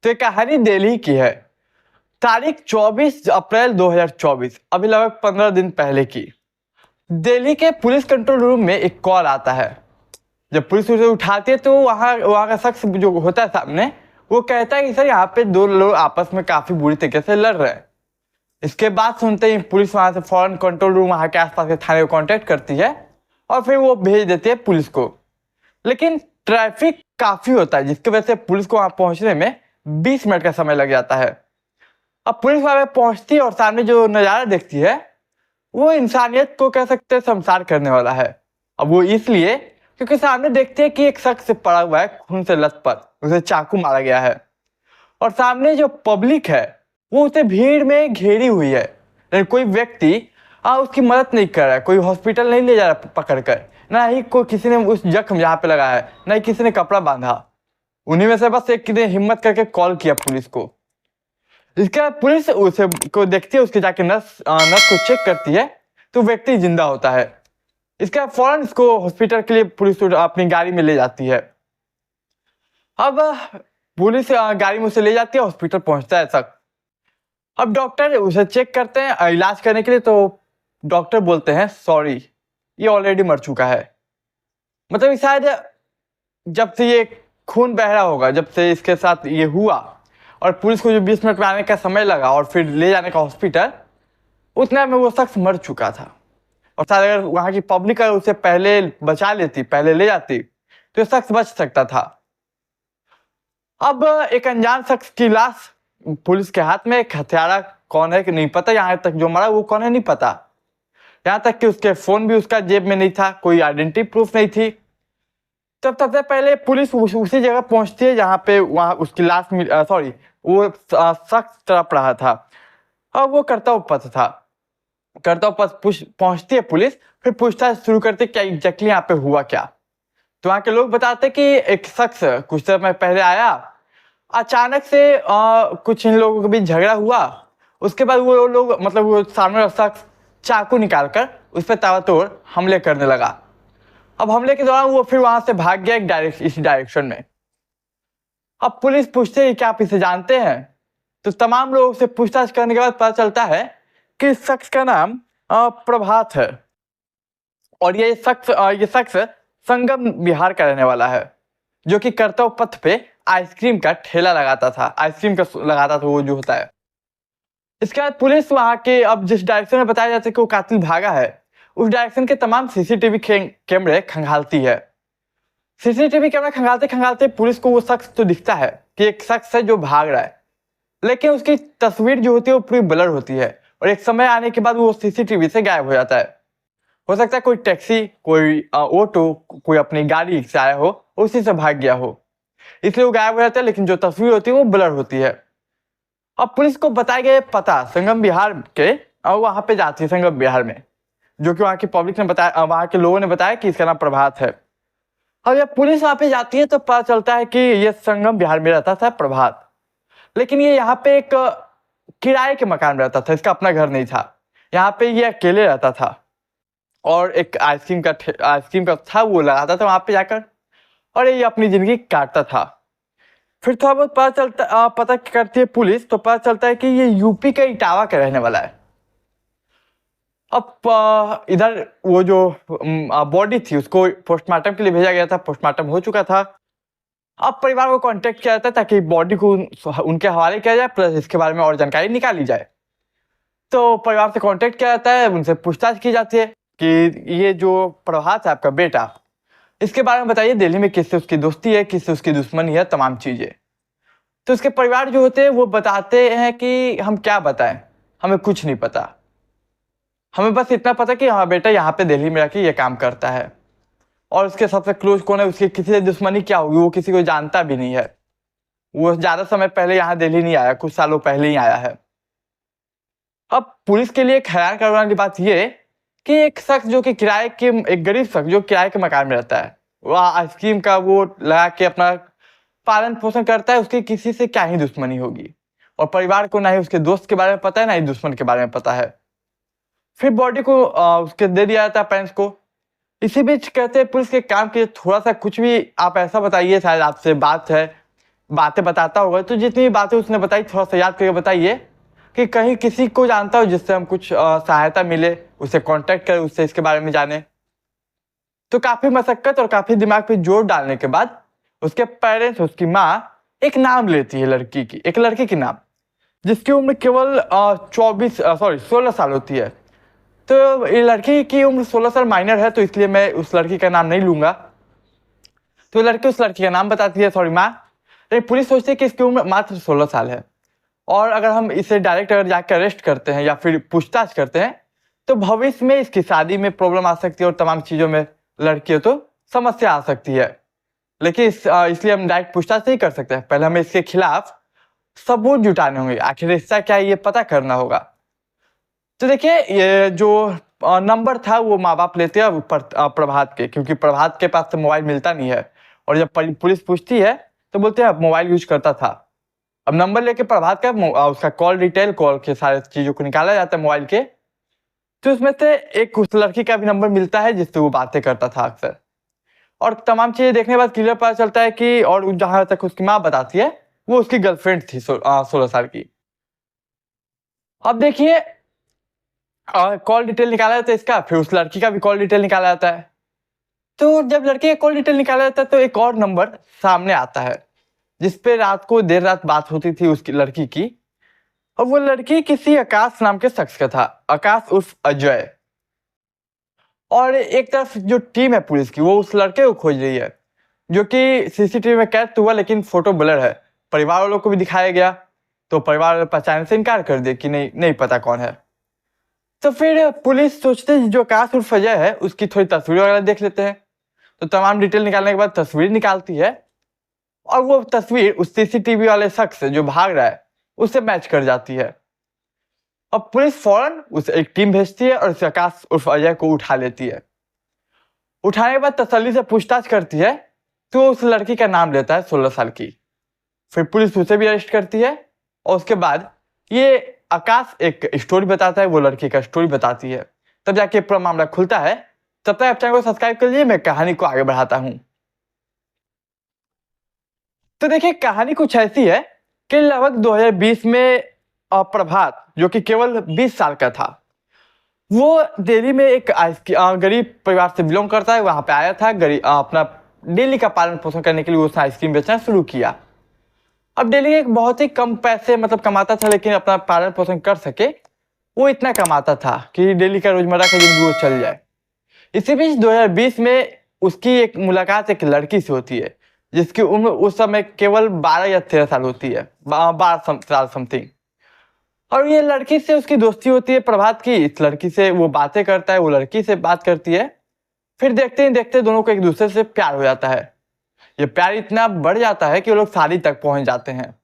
तो ये कहानी दिल्ली की है। तारीख 24 अप्रैल 2024, अभी लगभग 15 दिन पहले की। दिल्ली के पुलिस कंट्रोल रूम में एक कॉल आता है। जब पुलिस उसे उठाती है तो वहाँ का शख्स जो होता है सामने, वो कहता है कि सर यहाँ पे दो लोग आपस में काफी बुरी तरीके से लड़ रहे हैं। इसके बाद सुनते ही पुलिस वहां से फौरन कंट्रोल रूम वहां के आसपास के थाने को कांटेक्ट करती है और फिर वो भेज देती है पुलिस को। लेकिन ट्रैफिक काफी होता है जिसकी वजह से पुलिस को वहां पहुंचने में 20 मिनट का समय लग जाता है। अब पुलिस वहां पे पहुंचती है और सामने जो नजारा देखती है वो इंसानियत को कह सकते हैं शर्मसार करने वाला है। अब वो इसलिए क्योंकि सामने देखते हैं कि एक शख्स पड़ा हुआ है खून से लथपथ, उसे चाकू मारा गया है और सामने जो पब्लिक है वो उसे भीड़ में घेरी हुई है, लेकिन कोई व्यक्ति उसकी मदद नहीं कर रहा है। कोई हॉस्पिटल नहीं ले जा रहा पकड़ कर, ना ही कोई किसी ने उस जख्म जहाँ पे लगा है, ना ही किसी ने कपड़ा बांधा। उन्हीं में से बस एक ने हिम्मत करके कॉल किया पुलिस को। इसके बाद पुलिस उसे को देखती है, उसके जाके नस को चेक करती है तो व्यक्ति जिंदा होता है। इसके बाद फौरन इसको हॉस्पिटल के लिए पुलिस अपनी गाड़ी में ले जाती है। अब पुलिस गाड़ी में उसे ले जाती है, हॉस्पिटल पहुंचता है तक। अब डॉक्टर उसे चेक करते हैं इलाज करने के लिए, तो डॉक्टर बोलते हैं सॉरी, ये ऑलरेडी मर चुका है। मतलब शायद जब से ये खून बह रहा होगा, जब से इसके साथ ये हुआ और पुलिस को जो 20 मिनट में आने का समय लगा और फिर ले जाने का हॉस्पिटल, उतना में वो शख्स मर चुका था। और शायद अगर वहां की पब्लिक अगर उसे पहले बचा लेती, पहले ले जाती, तो ये शख्स बच सकता था। अब एक अनजान शख्स की लाश पुलिस के हाथ में, एक हत्यारा कौन है कि नहीं पता, यहाँ तक जो मरा वो कौन है नहीं पता। यहाँ तक कि उसके फोन भी उसका जेब में नहीं था, कोई आइडेंटिटी प्रूफ नहीं थी। तब सबसे पहले पुलिस उसी जगह पहुंचती है जहाँ पे वहां उसकी लाश वो शख्स तड़प रहा था और वो कर्तव्य पथ था। कर्तव्य पथ पहुंचती है पुलिस, फिर पूछताछ शुरू करती क्या एग्जैक्टली यहाँ पे हुआ क्या। तो वहाँ के लोग बताते कि एक शख्स कुछ समय पहले आया, अचानक से कुछ इन लोगों के बीच झगड़ा हुआ। उसके बाद वो लोग मतलब वो सामने वाला शख्स चाकू निकालकर उस पर ताबड़तोड़ हमले करने लगा। अब हमले के दौरान वो फिर वहां से भाग गया इस डायरेक्शन में। अब पुलिस पूछते है क्या आप इसे जानते हैं, तो तमाम लोगों से पूछताछ करने के बाद पता चलता है कि इस शख्स का नाम प्रभात है और ये शख्स संगम बिहार का रहने वाला है, जो कि कर्तव्य पथ पे आइसक्रीम का ठेला लगाता था, आइसक्रीम का लगाता था वो जो होता है। इसके बाद पुलिस वहां के अब जिस डायरेक्शन में बताया जाता है कि वो कातिल भागा है, उस डायरेक्शन के तमाम सीसीटीवी कैमरे खंगालती है। सीसीटीवी कैमरा खंगालते खंगालते पुलिस को वो शख्स तो दिखता है कि एक शख्स है जो भाग रहा है, लेकिन उसकी तस्वीर जो होती है वो पूरी ब्लर होती है और एक समय आने के बाद वो सीसीटीवी से गायब हो जाता है। हो सकता है कोई टैक्सी, कोई ऑटो, कोई अपनी गाड़ी से आया हो, उसी से भाग गया हो, इसलिए वो गायब हो जाता है, लेकिन जो तस्वीर होती है वो ब्लर होती है। अब पुलिस को बताया गया पता संगम बिहार के, और वहां पे जाती है संगम बिहार में, जो कि वहां की पब्लिक ने बताया, वहां के लोगों ने बताया कि इसका नाम प्रभात है। अब जब पुलिस वहां पे जाती है तो पता चलता है कि ये संगम बिहार में रहता था प्रभात, लेकिन ये यहाँ पे एक किराए के मकान में रहता था, इसका अपना घर नहीं था। यहाँ पे ये अकेले रहता था और एक आइसक्रीम का था वो लगाता था वहां पे जाकर, और ये अपनी जिंदगी काटता था। फिर थोड़ा बहुत पता करती है पुलिस, तो पता चलता है कि ये यूपी का इटावा का रहने वाला है। अब इधर वो जो बॉडी थी उसको पोस्टमार्टम के लिए भेजा गया था, पोस्टमार्टम हो चुका था। अब परिवार को कांटेक्ट किया जाता है ताकि बॉडी को उनके हवाले किया जाए, प्लस इसके बारे में और जानकारी निकाली जाए। तो परिवार से कांटेक्ट किया जाता है, उनसे पूछताछ की जाती है कि ये जो प्रभात है आपका बेटा, इसके बारे में बताइए, दिल्ली में किससे उसकी दोस्ती है, किससे उसकी दुश्मनी है, तमाम चीजें। तो उसके परिवार जो होते हैं वो बताते हैं कि हम क्या बताएं, हमें कुछ नहीं पता, हमें बस इतना पता कि हाँ बेटा यहाँ पे दिल्ली में रहकर ये काम करता है, और उसके सबसे क्लोज कौन है, उसकी किसी से दुश्मनी क्या होगी वो किसी को जानता भी नहीं है। वो ज्यादा समय पहले यहाँ दिल्ली नहीं आया, कुछ सालों पहले ही आया है। अब पुलिस के लिए एक हैरान करने वाली बात ये कि एक शख्स जो कि एक गरीब शख्स जो किराए के मकान में रहता है, वो आइसक्रीम का वो लगा के अपना पालन पोषण करता है, उसकी किसी से क्या ही दुश्मनी होगी, और परिवार को ना ही उसके दोस्त के बारे में पता है, ना ही दुश्मन के बारे में पता है। फिर बॉडी को उसके दे दिया जाता है पेरेंट्स को। इसी बीच कहते हैं पुलिस के काम के थोड़ा सा कुछ भी आप ऐसा बताइए, शायद आपसे बात है बातें बताता होगा, तो जितनी बातें उसने बताई थोड़ा सा याद करके बताइए कि कहीं किसी को जानता हो जिससे हम कुछ सहायता मिले, उसे कांटेक्ट करें, उससे इसके बारे में जाने। तो काफी मशक्कत और काफी दिमाग पे जोर डालने के बाद उसके पेरेंट्स, उसकी माँ एक नाम लेती है लड़की की, एक लड़की की नाम, जिसकी उम्र केवल 16 साल होती है। तो ये लड़की की उम्र 16 साल माइनर है, तो इसलिए मैं उस लड़की का नाम नहीं लूंगा। तो लड़की उस लड़की का नाम बताती है, सॉरी माँ। लेकिन पुलिस सोचती है कि इसकी उम्र मात्र 16 साल है, और अगर हम इसे डायरेक्ट अगर जाकर अरेस्ट करते हैं या फिर पूछताछ करते हैं तो भविष्य में इसकी शादी में प्रॉब्लम आ सकती है और तमाम चीज़ों में लड़कियों तो समस्या आ सकती है। लेकिन इसलिए हम डायरेक्ट पूछताछ नहीं कर सकते, पहले हमें इसके खिलाफ सबूत जुटाने होंगे, आखिर इसका क्या है ये पता करना होगा। तो देखिए, ये जो नंबर था वो माँ बाप लेते हैं प्रभात के, क्योंकि प्रभात के पास तो मोबाइल मिलता नहीं है, और जब पुलिस पूछती है तो बोलते हैं अब मोबाइल यूज करता था। अब नंबर लेके प्रभात का उसका कॉल डिटेल, कॉल के सारे चीजों को निकाला जाता है मोबाइल के, तो उसमें से एक उस लड़की का भी नंबर मिलता है जिससे वो बातें करता था अक्सर। और तमाम चीजें देखने के बाद क्लियर पता चलता है कि, और जहां तक उसकी माँ बताती है, वो उसकी गर्लफ्रेंड थी 16 साल की। अब देखिए, कॉल डिटेल निकाला जाता है इसका, फिर उस लड़की का भी कॉल डिटेल निकाला जाता है। तो जब लड़के का कॉल डिटेल निकाला जाता है तो एक और नंबर सामने आता है जिसपे रात को देर रात बात होती थी उसकी लड़की की, और वो लड़की किसी आकाश नाम के शख्स का था, आकाश उर्फ अजय। और एक तरफ जो टीम है पुलिस की वो उस लड़के को खोज रही है जो कि सीसीटीवी में कैद हुआ, लेकिन फोटो ब्लर है। परिवार वालों को भी दिखाया गया तो परिवार वाले पहचानने से इनकार कर दिए कि नहीं पता कौन है। तो फिर पुलिस सोचते है जो आकाश उर्फ अजय है उसकी थोड़ी तस्वीर वगैरह देख लेते हैं। तो तमाम डिटेल निकालने के बाद तस्वीर निकालती है, और वो तस्वीर उस सीसीटीवी वाले शख्स से जो भाग रहा है उससे मैच कर जाती है। अब पुलिस फौरन उस एक टीम भेजती है और उस आकाश उर्फ अजय को उठा लेती है। उठाने के बाद तसल्ली से पूछताछ करती है तो उस लड़की का नाम लेता है 16 साल की। फिर पुलिस उसे भी अरेस्ट करती है, और उसके बाद ये आकाश एक स्टोरी बताता है, वो लड़की का स्टोरी बताती है, तब जाके पूरा मामला खुलता है। तब तक आप चैनल को सब्सक्राइब कर लीजिए, मैं कहानी को आगे बढ़ाता हूं। तो देखिए, कहानी कुछ ऐसी है कि लगभग 2020 में प्रभात, जो कि केवल 20 साल का था, वो दिल्ली में एक गरीब परिवार से बिलोंग करता है, वहां पे आया था अपना डेली का पालन पोषण करने के लिए उसने आइसक्रीम बेचना शुरू किया। अब डेली एक बहुत ही कम पैसे मतलब कमाता था, लेकिन अपना पालन पोषण कर सके वो इतना कमाता था कि डेली का रोजमर्रा का जिंदगी वो चल जाए। इसी बीच 2020 में उसकी एक मुलाकात एक लड़की से होती है जिसकी उम्र उस समय केवल 12 या 13 साल होती है, 12 साल समथिंग। और ये लड़की से उसकी दोस्ती होती है प्रभात की। इस लड़की से वो बातें करता है, वो लड़की से बात करती है। फिर देखते ही देखते दोनों को एक दूसरे से प्यार हो जाता है। ये प्यार इतना बढ़ जाता है कि वो लोग शादी तक पहुंच जाते हैं।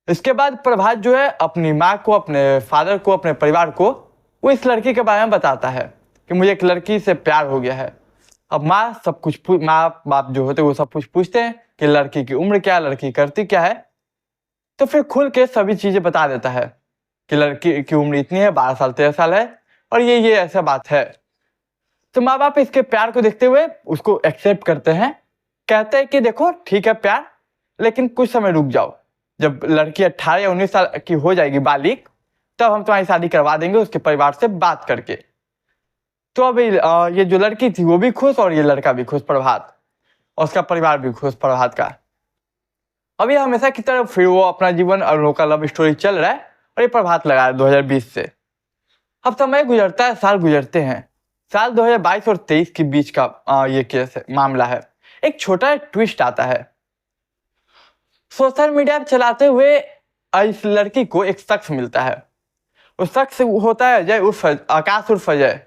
इसके बाद प्रभात जो है अपनी माँ को, अपने फादर को, अपने परिवार को वो इस लड़की के बारे में बताता है कि मुझे एक लड़की से प्यार हो गया है। अब माँ बाप जो होते हैं वो सब कुछ पूछते हैं कि लड़की की उम्र क्या है, लड़की करती क्या है। तो फिर खुल के सभी चीजें बता देता है कि लड़की की उम्र इतनी है, 12 साल 13 साल है, और ये ऐसा बात है। तो माँ बाप इसके प्यार को देखते हुए उसको एक्सेप्ट करते हैं, कहते हैं कि देखो ठीक है प्यार, लेकिन कुछ समय रुक जाओ, जब लड़की 18 या 19 साल की हो जाएगी बालिग, तब हम तुम्हारी शादी करवा देंगे उसके परिवार से बात करके। तो अभी ये जो लड़की थी वो भी खुश, और ये लड़का भी खुश प्रभात, और उसका परिवार भी खुश प्रभात का। अभी हमेशा की तरह फिर वो अपना जीवन और लोगों का लव स्टोरी चल रहा है, और ये प्रभात लगा है 2020 से। अब समय गुजरता है, साल गुजरते हैं। साल 2022 और 23 के बीच का ये केस है, मामला है। एक छोटा ट्विस्ट आता है। सोशल मीडिया चलाते हुए इस लड़की को एक शख्स मिलता है। उस शख्स होता है अजय उर्फ आकाश उर्फ अजय।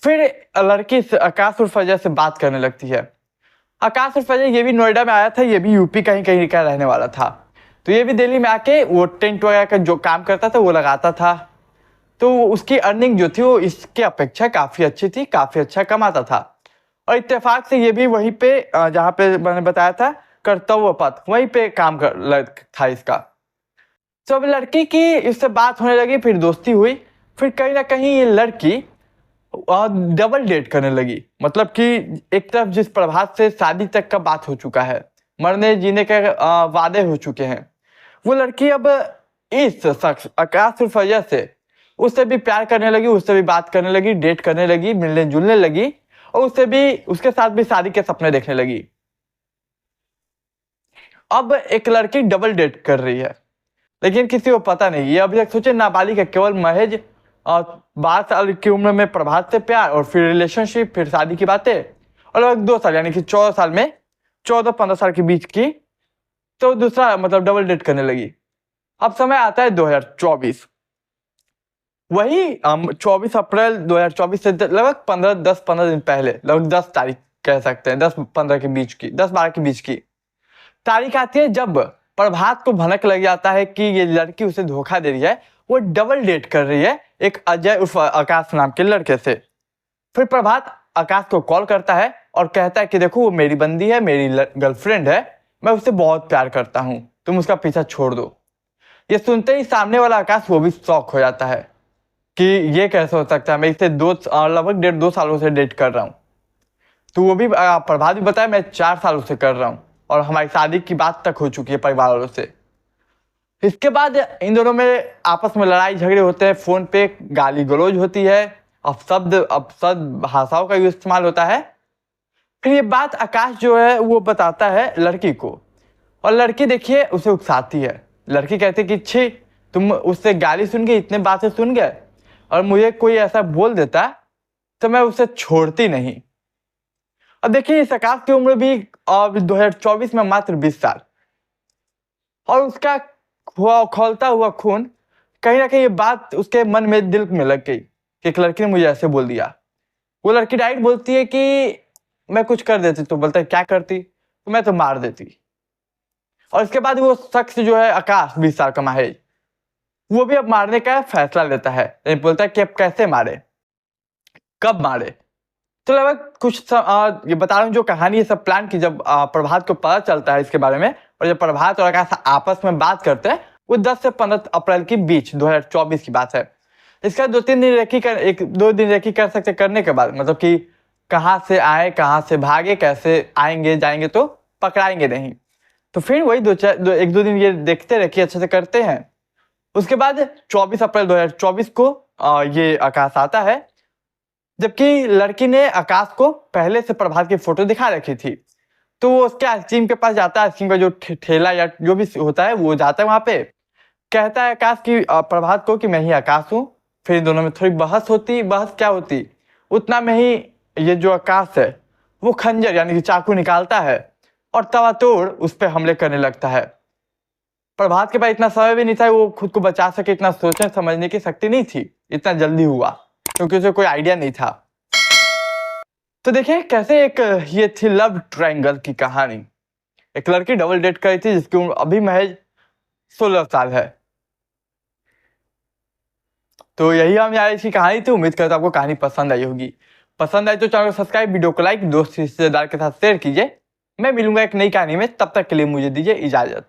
फिर लड़की आकाश उर्फ अजय से बात करने लगती है। आकाश उर्फ अजय ये भी नोएडा में आया था, ये भी यूपी कहीं कहीं का रहने वाला था। तो ये भी दिल्ली में आके वो टेंट वगैरह का जो काम करता था वो लगाता था। तो उसकी अर्निंग जो थी वो इसके अपेक्षा काफ़ी अच्छी थी, काफ़ी अच्छा कमाता था। और इत्तेफाक से ये भी वहीं पे जहाँ पे मैंने बताया था कर्तव्य पथ, वहीं पे काम था इसका। तो अब लड़की की इससे बात होने लगी, फिर दोस्ती हुई। फिर कहीं ना कहीं ये लड़की डबल डेट करने लगी, मतलब कि एक तरफ जिस प्रभात से शादी तक का बात हो चुका है, मरने जीने के वादे हो चुके हैं। वो लड़की अब इस शख्स आकाश उर्फ फैयद से उससे भी प्यार करने लगी, उससे भी बात करने लगी, डेट करने लगी, मिलने जुलने लगी और उसके साथ भी शादी के सपने देखने लगी। अब एक लड़की डबल डेट कर रही है, लेकिन किसी को पता नहीं। ये अभी तक सोचे नाबालिग है, केवल महज 12 साल की उम्र में प्रभात से प्यार और फिर रिलेशनशिप, फिर शादी की बातें और लगभग 2 साल यानी कि 14 साल में 14-15 साल के बीच की तो दूसरा मतलब डबल डेट करने लगी। अब समय आता है 2024, वही 24 अप्रैल 2024 से लगभग 10-15 दिन पहले, लगभग 10 तारीख कह सकते हैं, 10-15 के बीच की, 10-12 के बीच की तारीख आती है जब प्रभात को भनक लग जाता है कि ये लड़की उसे धोखा दे रही है, वो डबल डेट कर रही है एक अजय उर्फ आकाश नाम के लड़के से। फिर प्रभात आकाश को कॉल करता है और कहता है कि देखो वो मेरी बंदी है, मेरी गर्लफ्रेंड है, मैं उससे बहुत प्यार करता हूँ, तुम उसका पीछा छोड़ दो। ये सुनते ही सामने वाला आकाश वो भी शॉक हो जाता है कि ये कैसे हो सकता है, मैं इसे लगभग 1.5-2 सालों से डेट कर रहा हूँ। तो वो भी प्रभात भी बताया मैं 4 सालों से कर रहा हूँ और हमारी शादी की बात तक हो चुकी है परिवार वालों से। इसके बाद इन दोनों में आपस में लड़ाई झगड़े होते हैं, फोन पे गाली गलौज होती है, अपशब्द भाषाओं का इस्तेमाल होता है। फिर ये बात आकाश जो है वो बताता है लड़की को और लड़की देखिए उसे उकसाती है। लड़की कहती है कि छी, तुम उससे गाली सुन गए, इतने बातें सुन गए और मुझे कोई ऐसा बोल देता तो मैं उसे छोड़ती नहीं। अब देखिए इस आकाश की उम्र भी 2024 में मात्र 20 साल और उसका खौलता हुआ खून कहीं ना कहीं ये बात उसके मन में, दिल में लग गई कि एक लड़की ने मुझे ऐसे बोल दिया। वो लड़की डायरेक्ट बोलती है कि मैं कुछ कर देती, तो बोलता है क्या करती, तो मैं तो मार देती। और इसके बाद वो शख्स जो है आकाश 20 साल का महज, वो भी अब मारने का फैसला लेता है। बोलता है कि अब कैसे मारे, कब मारे। तो लगभग ये बता रहा हूँ जो कहानी ये सब प्लान की जब प्रभात को पता चलता है इसके बारे में और जब प्रभात और आकाश आपस में बात करते हैं, वो 10 से 15 अप्रैल के बीच 2024 की बात है। इसका 2-3 दिन रेकी कर सकते करने के बाद, मतलब कि कहाँ से आए, कहाँ से भागे, कैसे आएंगे जाएंगे तो पकड़ाएंगे नहीं। तो फिर वही 1-2 दिन ये देखते रेकी अच्छे से करते हैं। उसके बाद 24 अप्रैल 2024 को ये आकाश आता है, जबकि लड़की ने आकाश को पहले से प्रभात की फोटो दिखा रखी थी। तो वो उसके आइसक्रीम के पास जाता है, आइसक्रीम का जो ठेला या जो भी होता है वो जाता है वहां पे, कहता है आकाश की प्रभात को कि मैं ही आकाश हूँ। फिर दोनों में थोड़ी बहस क्या होती, उतना में ही ये जो आकाश है वो खंजर यानी कि चाकू निकालता है और तवातोड़ उस पर हमले करने लगता है। प्रभात के पास इतना समय भी नहीं था वो खुद को बचा सके, इतना सोचने समझने की शक्ति नहीं थी, इतना जल्दी हुआ क्योंकि उसे कोई आइडिया नहीं था। तो देखिए कैसे ये थी लव ट्रायंगल की कहानी। एक लड़की डबल डेट करी थी जिसकी उम्र अभी महज 16 साल है। तो यही हम यहाँ इसकी कहानी थी। उम्मीद करता हूँ आपको कहानी पसंद आई होगी। पसंद आई तो चैनल को सब्सक्राइब, वीडियो को लाइक, दोस्त रिश्तेदार के साथ शेयर कीजिए। मैं मिलूंगा एक नई कहानी में, तब तक के लिए मुझे दीजिए इजाजत।